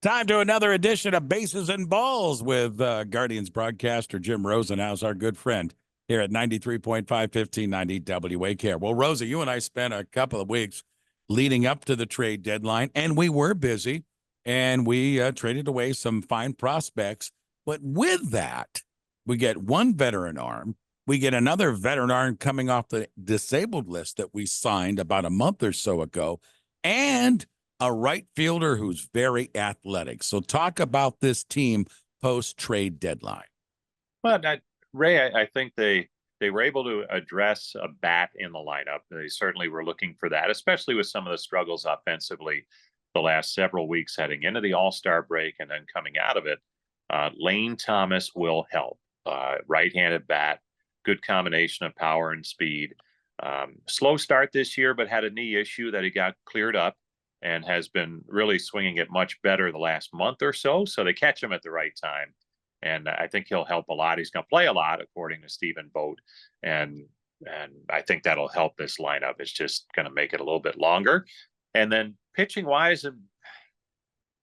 Time to another edition of Bases and Balls with Guardians broadcaster Jim Rosenhaus, our good friend here at 93.5, 1590 WAKR. Well, Rosie, you and I spent a couple of weeks leading up to the trade deadline, and we were busy, and we traded away some fine prospects. But with that, we get one veteran arm. We get another veteran arm coming off the disabled list that we signed about a month or so ago, and a right fielder who's very athletic. So talk about this team post-trade deadline. Well, Ray, I think they were able to address a bat in the lineup. They certainly were looking for that, especially with some of the struggles offensively the last several weeks heading into the All-Star break and then coming out of it. Lane Thomas will help. Right-handed bat, good combination of power and speed. Slow start this year, but had a knee issue that he got cleared up and has been really swinging it much better the last month or so. So they catch him at the right time. And I think he'll help a lot. He's going to play a lot, according to Stephen Vogt. And I think that'll help this lineup. It's just going to make it a little bit longer. And then pitching-wise,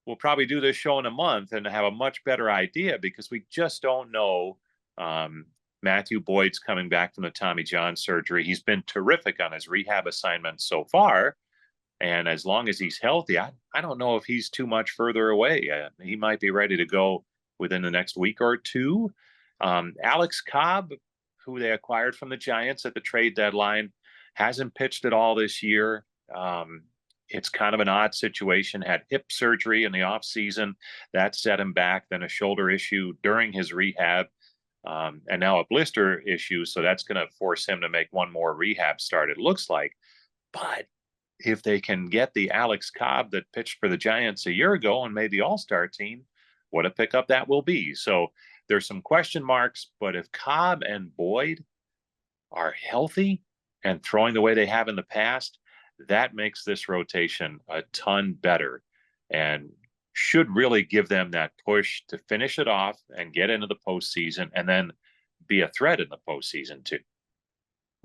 we'll probably do this show in a month and have a much better idea because we just don't know. Matthew Boyd's coming back from the Tommy John surgery. He's been terrific on his rehab assignments so far. And as long as he's healthy, I don't know if he's too much further away. He might be ready to go within the next week or two. Alex Cobb, who they acquired from the Giants at the trade deadline, hasn't pitched at all this year. It's kind of an odd situation. Had hip surgery in the offseason. That set him back. Then a shoulder issue during his rehab. And now a blister issue. So that's going to force him to make one more rehab start, it looks like. But if they can get the Alex Cobb that pitched for the Giants a year ago and made the All-Star team, what a pickup that will be. So there's some question marks, but if Cobb and Boyd are healthy and throwing the way they have in the past, that makes this rotation a ton better and should really give them that push to finish it off and get into the postseason and then be a threat in the postseason too.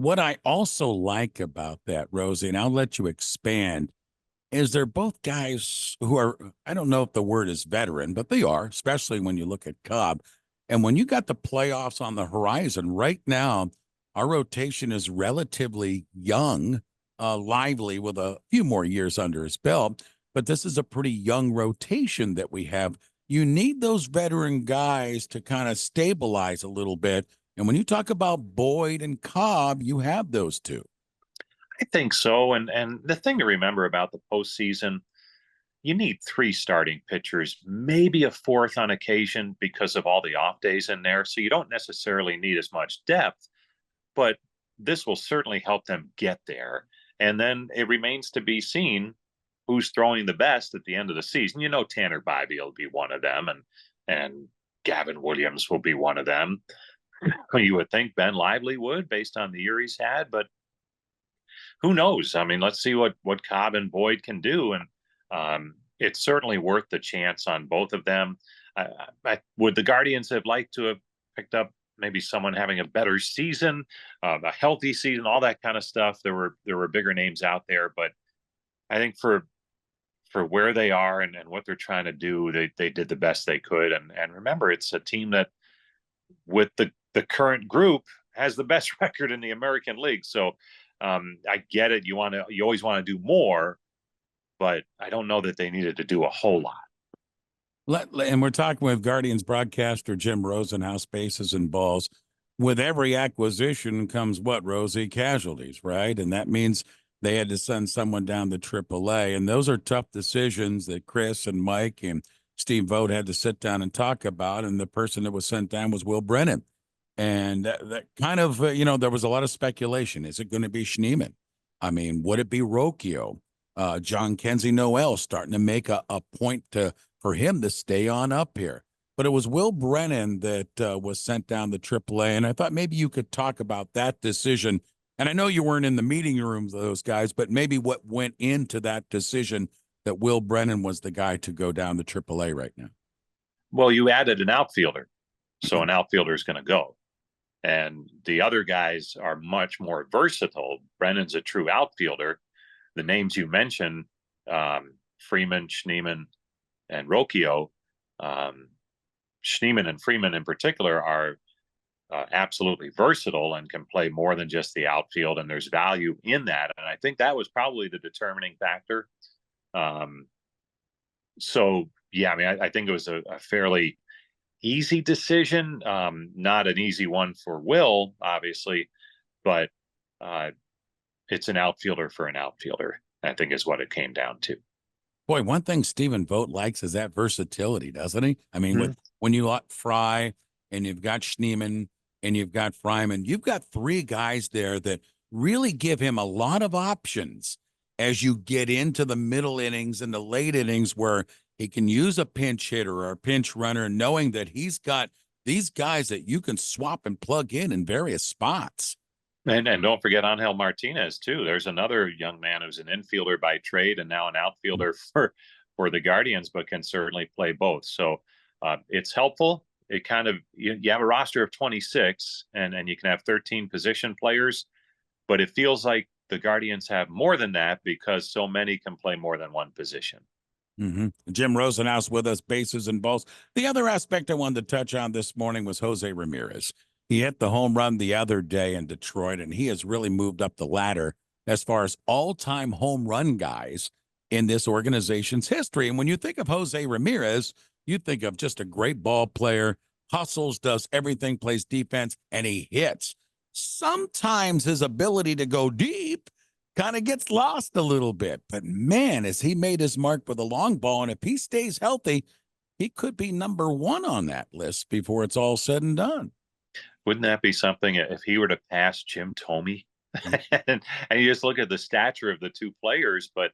What I also like about that, Rosie, and I'll let you expand, is they're both guys who are, I don't know if the word is veteran, but they are, especially when you look at Cobb. And when you got the playoffs on the horizon, right now, our rotation is relatively young, lively with a few more years under his belt. But this is a pretty young rotation that we have. You need those veteran guys to kind of stabilize a little bit. And when you talk about Boyd and Cobb, you have those two. I think so. And the thing to remember about the postseason, you need three starting pitchers, maybe a fourth on occasion because of all the off days in there. So you don't necessarily need as much depth, but this will certainly help them get there. And then it remains to be seen who's throwing the best at the end of the season. You know, Tanner Bybee will be one of them, and Gavin Williams will be one of them. You would think Ben Lively would, based on the year he's had, but who knows? I mean, let's see what Cobb and Boyd can do, and it's certainly worth the chance on both of them. Would the Guardians have liked to have picked up maybe someone having a better season, a healthy season, all that kind of stuff? There were bigger names out there, but I think for where they are and what they're trying to do, they did the best they could. And remember, it's a team that, with the current group, has the best record in the American League. So I get it. You always want to do more, but I don't know that they needed to do a whole lot. And we're talking with Guardians broadcaster Jim Rosenhaus, Bases and Balls. With every acquisition comes what, Rosie? Casualties, right? And that means they had to send someone down to AAA. And those are tough decisions that Chris and Mike and Steve Vogt had to sit down and talk about. And the person that was sent down was Will Brennan. And that kind of, there was a lot of speculation. Is it going to be Schneemann? I mean, would it be Rocchio? John Kenzie Noel starting to make a point for him to stay on up here. But it was Will Brennan that was sent down to AAA. And I thought maybe you could talk about that decision. And I know you weren't in the meeting rooms of those guys, but maybe what went into that decision that Will Brennan was the guy to go down to AAA right now. Well, you added an outfielder, so an outfielder is going to go. And the other guys are much more versatile. Brennan's a true outfielder. The names you mentioned, Freeman, Schneemann, Rocchio, Schneemann and Freeman in particular are absolutely versatile and can play more than just the outfield, and there's value in that. And I think that was probably the determining factor. So yeah, I mean, I think it was a fairly easy decision. Not an easy one for Will, obviously, but it's an outfielder for an outfielder, I think is what it came down to. Boy, one thing Stephen Vogt likes is that versatility, doesn't he? I mean, Mhm. when you got Fry and you've got Schneemann and you've got Fryman, you've got three guys there that really give him a lot of options as you get into the middle innings and the late innings where he can use a pinch hitter or a pinch runner, knowing that he's got these guys that you can swap and plug in various spots. And don't forget Angel Martinez too. There's another young man who's an infielder by trade and now an outfielder for the Guardians, but can certainly play both. So it's helpful. It kind of you have a roster of 26 and you can have 13 position players, but it feels like the Guardians have more than that because so many can play more than one position. Jim Rosenhaus with us, bases and balls. The other aspect I wanted to touch on this morning was Jose Ramirez. He hit the home run the other day in Detroit, and he has really moved up the ladder as far as all-time home run guys in this organization's history. And when you think of Jose Ramirez, you think of just a great ball player, hustles, does everything, plays defense, and he hits. Sometimes his ability to go deep kind of gets lost a little bit. But man, has he made his mark with a long ball, and if he stays healthy, he could be number one on that list before it's all said and done. Wouldn't that be something if he were to pass Jim Thome? and you just look at the stature of the two players, but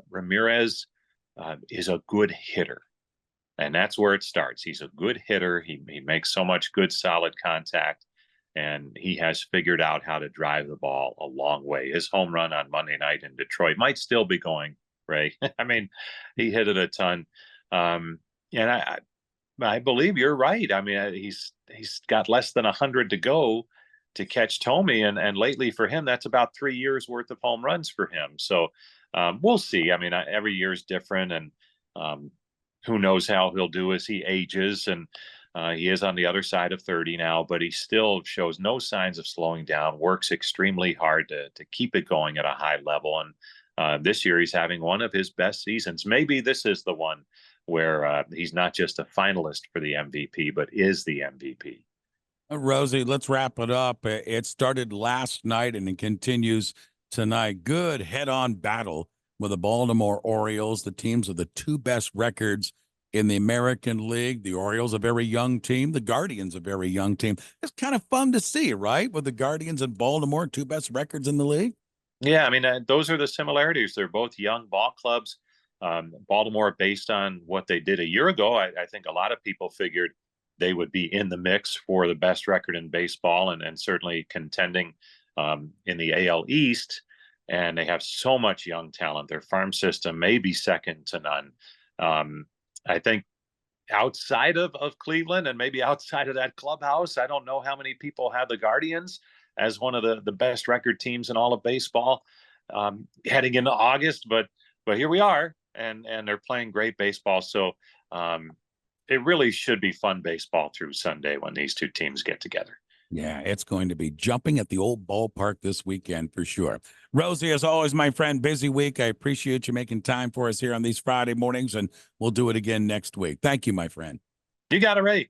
Ramirez is a good hitter. And that's where it starts. He's a good hitter. He makes so much good, solid contact, and he has figured out how to drive the ball a long way. His home run on Monday night in Detroit might still be going, Ray. I mean, he hit it a ton. And I believe you're right. I mean, he's got less than 100 to go to catch Thome, and lately for him, that's about 3 years worth of home runs for him. So we'll see. I mean, every year is different, and who knows how he'll do as he ages. And he is on the other side of 30 now, but he still shows no signs of slowing down, works extremely hard to keep it going at a high level. And this year he's having one of his best seasons. Maybe this is the one where he's not just a finalist for the MVP, but is the MVP. Rosie, let's wrap it up. It started last night and it continues tonight. Good head-on battle with the Baltimore Orioles, the teams with the two best records in the American League. The Orioles, a very young team. The Guardians, a very young team. It's kind of fun to see, right? With the Guardians and Baltimore, two best records in the league. Yeah, I mean, those are the similarities. They're both young ball clubs. Baltimore, based on what they did a year ago, I think a lot of people figured they would be in the mix for the best record in baseball and certainly contending in the AL East. And they have so much young talent. Their farm system may be second to none. I think outside of Cleveland and maybe outside of that clubhouse, I don't know how many people have the Guardians as one of the best record teams in all of baseball heading into August. But here we are, and they're playing great baseball. So it really should be fun baseball through Sunday when these two teams get together. Yeah, it's going to be jumping at the old ballpark this weekend for sure. Rosie, as always, my friend, busy week. I appreciate you making time for us here on these Friday mornings, and we'll do it again next week. Thank you, my friend. You got it, Ray.